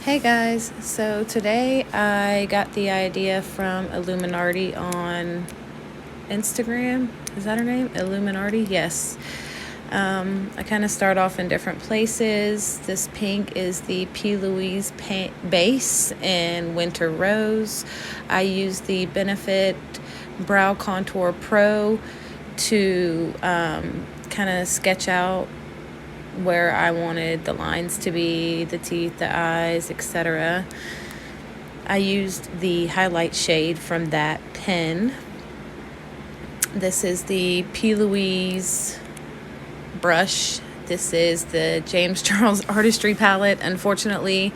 Hey guys, so today I got the idea from Illuminati on Instagram. Is that her name? Illuminati? Yes. I kind of start off in different places. This pink is the P. Louise base in Winter Rose. I use the Benefit Brow Contour Pro to kind of sketch out where I wanted the lines to be, the teeth, the eyes, etc. I used the highlight shade from that pen. This is the P. Louise brush. This is the James Charles Artistry palette. Unfortunately,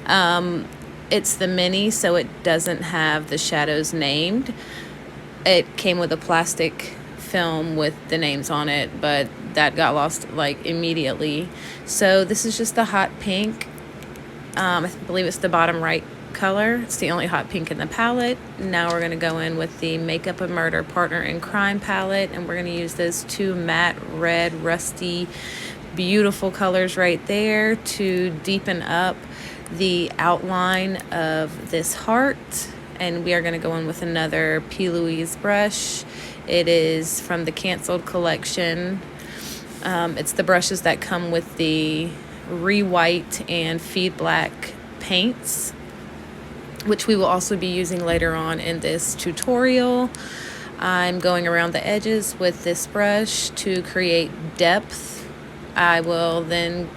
it's the mini, so it doesn't have the shadows named. It came with a plastic film with the names on it, but that got lost like immediately. So this is just the hot pink. I believe it's the bottom right color. It's the only hot pink in the palette. Now we're going to go in with the Makeup of Murder Partner in Crime palette, and we're going to use those two matte red rusty beautiful colors right there to deepen up the outline of this heart. And we are going to go in with another P. Louise brush. It is from the Canceled collection. It's the brushes that come with the Rewhite and Feedblack paints, which we will also be using later on in this tutorial. I'm going around the edges with this brush to create depth. I will then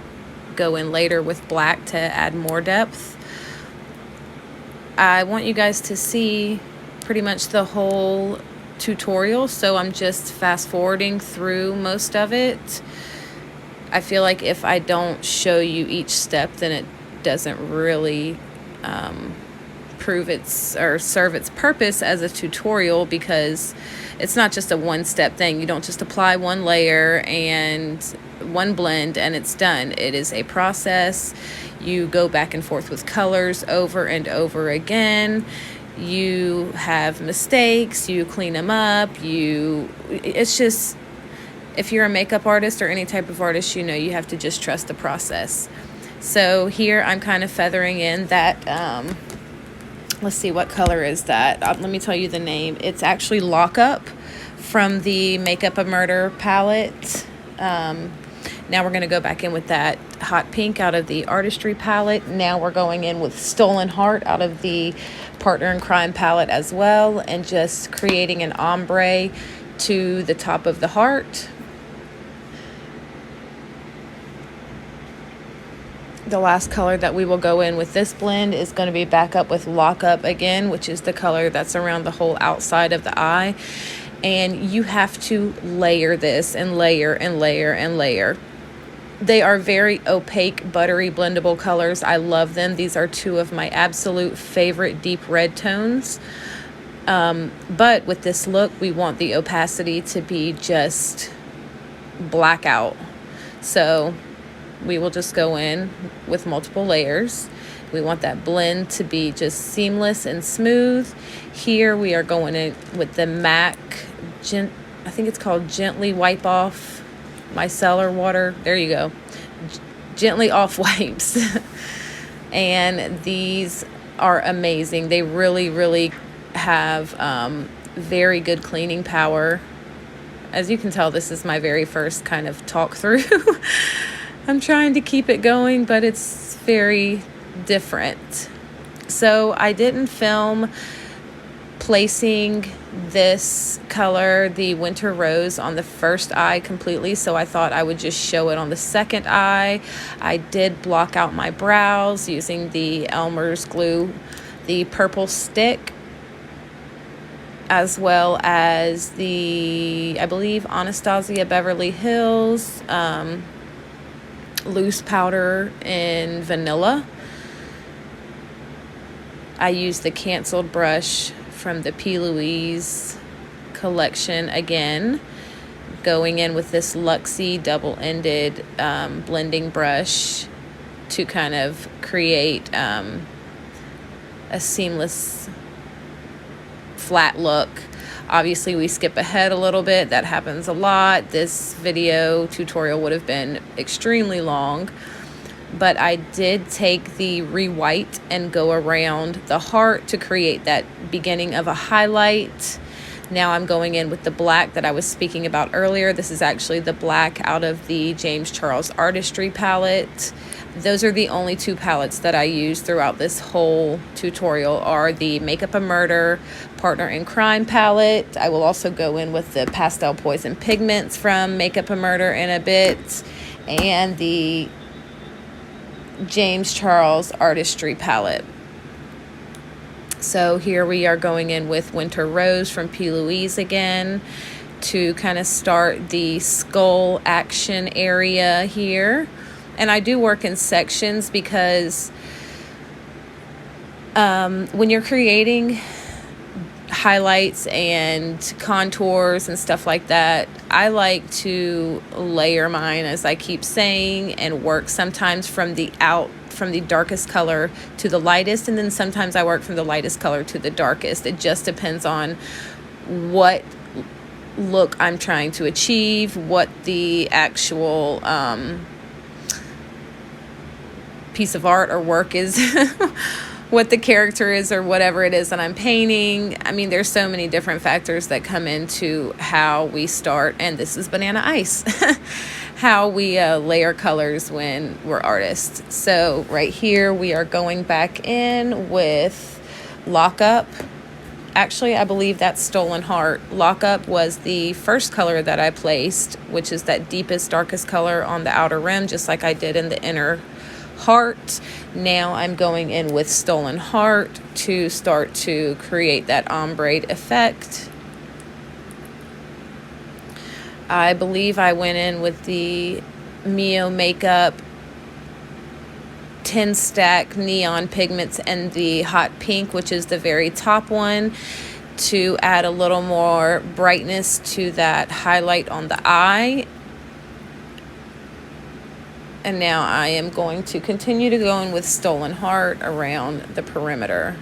go in later with black to add more depth. I want you guys to see pretty much the whole tutorial, so I'm just fast forwarding through most of it. I feel like if I don't show you each step, then it doesn't really serve its purpose as a tutorial, because it's not just a one-step thing. You don't just apply one layer and one blend and it's done. It is a process. You go back and forth with colors over and over again. You have mistakes, you clean them up, it's just, if you're a makeup artist or any type of artist, you know you have to just trust the process. So here I'm kind of feathering in that, let's see, what color is that? Let me tell you the name. It's actually Lock Up from the Makeup of Murder palette. Now we're going to go back in with that hot pink out of the Artistry palette. Now we're going in with Stolen Heart out of the Partner in Crime palette as well, and just creating an ombre to the top of the heart. The last color that we will go in with this blend is going to be back up with Lock Up again, which is the color that's around the whole outside of the eye. And you have to layer this and layer and layer and layer. They are very opaque, buttery, blendable colors. I love them. These are two of my absolute favorite deep red tones. But with this look, we want the opacity to be just blackout. So we will just go in with multiple layers. We want that blend to be just seamless and smooth. Here we are going in with the MAC, I think it's called Gently Wipe Off Micellar water. There you go. Gently Off Wipes. And these are amazing. They really, really have very good cleaning power. As you can tell, this is my very first kind of talk through. I'm trying to keep it going, but it's very different. So I didn't film placing this color, the Winter Rose, on the first eye completely, so I thought I would just show it on the second eye. I did block out my brows using the Elmer's glue, the purple stick, as well as the, I believe, Anastasia Beverly Hills loose powder in vanilla. I used the Canceled brush from the P. Louise collection again, going in with this Luxie double-ended blending brush to kind of create a seamless flat look. Obviously, we skip ahead a little bit. That happens a lot. This video tutorial would have been extremely long. but I did take the Rewhite and go around the heart to create that beginning of a highlight. Now I'm going in with the black that I was speaking about earlier. This is actually the black out of the James Charles Artistry palette. Those are the only two palettes that I use throughout this whole tutorial, are the Makeup a Murder Partner in Crime palette. I will also go in with the Pastel Poison pigments from Makeup a Murder in a bit, and the James Charles Artistry palette. So here we are going in with Winter Rose from P. Louise again to kind of start the skull action area here. And I do work in sections because when you're creating highlights and contours and stuff like that, I like to layer mine, as I keep saying, and work sometimes from the darkest color to the lightest, and then sometimes I work from the lightest color to the darkest. It just depends on what look I'm trying to achieve, what the actual piece of art or work is, what the character is, or whatever it is that I'm painting. I mean, there's so many different factors that come into how we start, and this is Banana Ice, how we layer colors when we're artists. So right here we are going back in with Lockup. Actually, I believe that's Stolen Heart. Lockup was the first color that I placed, which is that deepest, darkest color on the outer rim, just like I did in the inner heart. Now I'm going in with Stolen Heart to start to create that ombre effect. I believe I went in with the Mio Makeup 10 stack neon pigments and the hot pink, which is the very top one, to add a little more brightness to that highlight on the eye. And now I am going to continue to go in with Stolen Heart around the perimeter.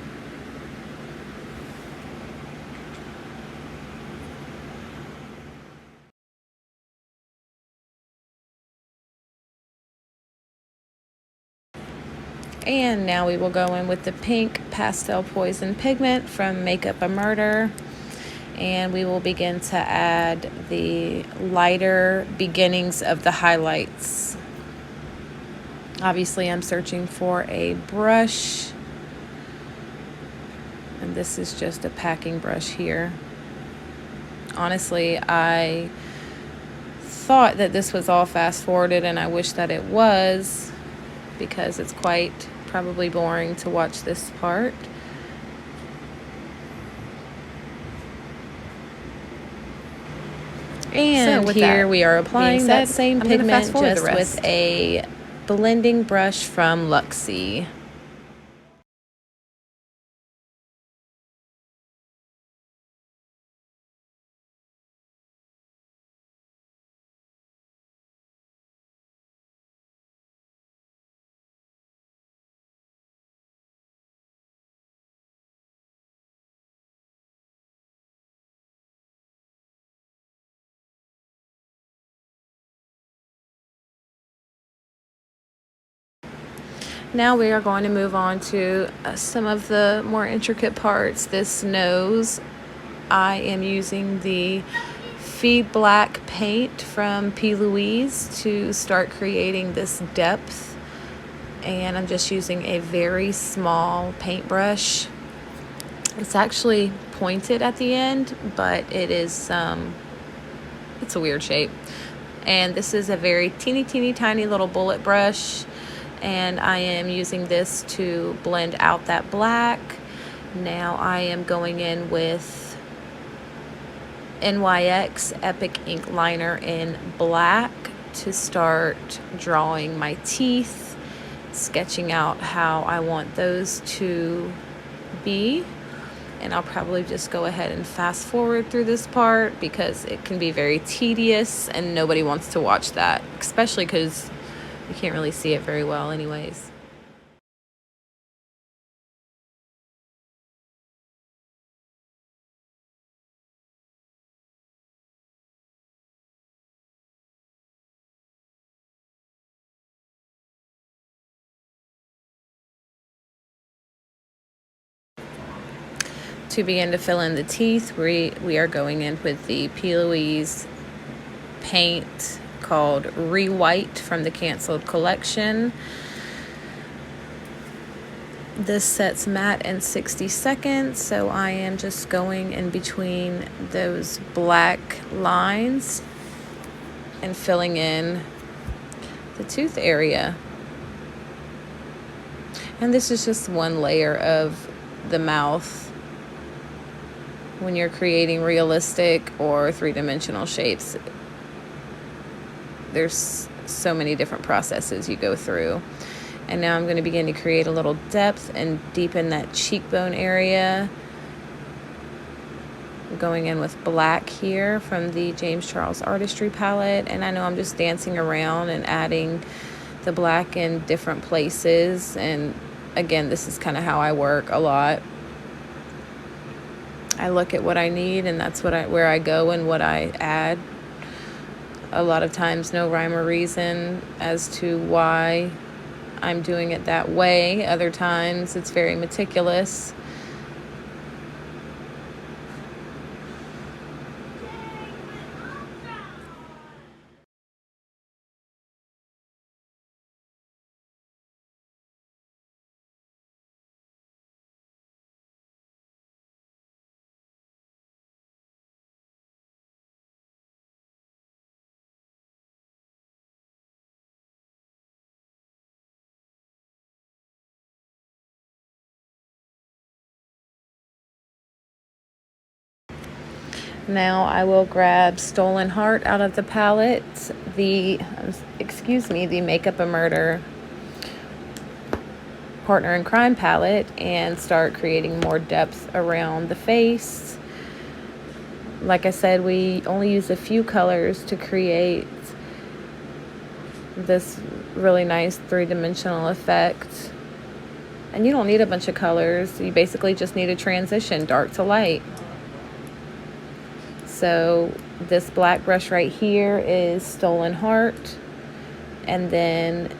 And now we will go in with the pink Pastel Poison pigment from Makeup a Murder. And we will begin to add the lighter beginnings of the highlights. Obviously, I'm searching for a brush. And this is just a packing brush here. Honestly, I thought that this was all fast forwarded, and I wish that it was, because it's quite probably boring to watch this part. And so here we are applying that same pigment just with a blending brush from Luxie. Now we are going to move on to some of the more intricate parts. This nose, I am using the Feedblack paint from P. Louise to start creating this depth. And I'm just using a very small paintbrush. It's actually pointed at the end, but it is, it's a weird shape. And this is a very teeny tiny little bullet brush. And I am using this to blend out that black. Now I am going in with NYX Epic Ink Liner in black to start drawing my teeth, sketching out how I want those to be. And I'll probably just go ahead and fast forward through this part because it can be very tedious and nobody wants to watch that, especially because you can't really see it very well anyways. to begin to fill in the teeth, we are going in with the P. Louise paint called Rewhite from the canceled collection. This sets matte in 60 seconds, so I am just going in between those black lines and filling in the tooth area. And this is just one layer of the mouth when you're creating realistic or three-dimensional shapes. There's so many different processes you go through. And now I'm going to begin to create a little depth and deepen that cheekbone area. I'm going in with black here from the James Charles Artistry palette. And I know I'm just dancing around and adding the black in different places. And again, this is kind of how I work a lot. I look at what I need, and that's where I go and what I add. A lot of times no rhyme or reason as to why I'm doing it that way. Other times it's very meticulous. Now I will grab Stolen Heart out of the palette, the Makeup a Murder Partner in Crime palette, and start creating more depth around the face. Like I said, we only use a few colors to create this really nice three-dimensional effect. And you don't need a bunch of colors. You basically just need a transition, dark to light. So this black brush right here is Stolen Heart. And then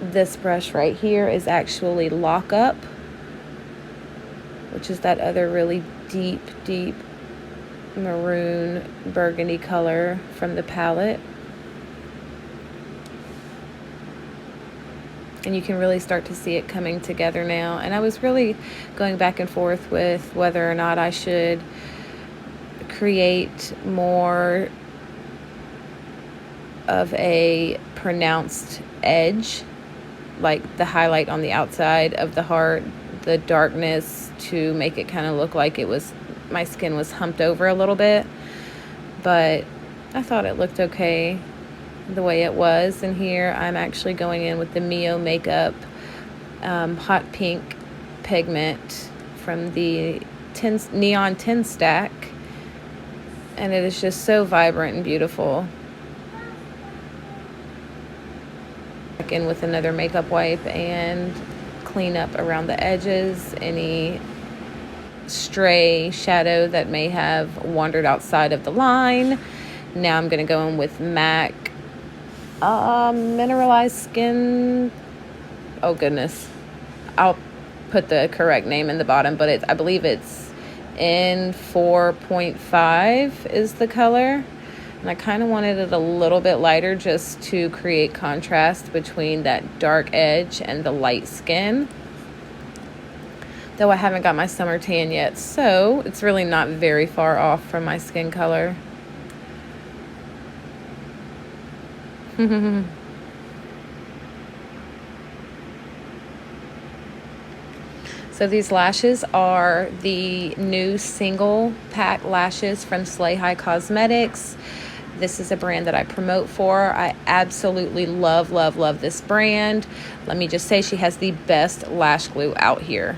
this brush right here is actually Lock Up, which is that other really deep maroon burgundy color from the palette. And you can really start to see it coming together now. And I was really going back and forth with whether or not I should create more of a pronounced edge, like the highlight on the outside of the heart, the darkness, to make it kind of look like my skin was humped over a little bit. But I thought it looked okay the way it was. And here I'm actually going in with the Mio Makeup hot pink pigment from the Neon 10 stack, and it is just so vibrant and beautiful. Back in with another makeup wipe and clean up around the edges, any stray shadow that may have wandered outside of the line. Now I'm going to go in with MAC Mineralized Skin. Oh goodness, I'll put the correct name in the bottom, but I believe it's in 4.5 is the color. And I kind of wanted it a little bit lighter just to create contrast between that dark edge and the light skin. Though I haven't got my summer tan yet, so it's really not very far off from my skin color. So these lashes are the new single pack lashes from Slay High Cosmetics. This is a brand that I promote for. I absolutely love this brand. Let me just say, she has the best lash glue out here.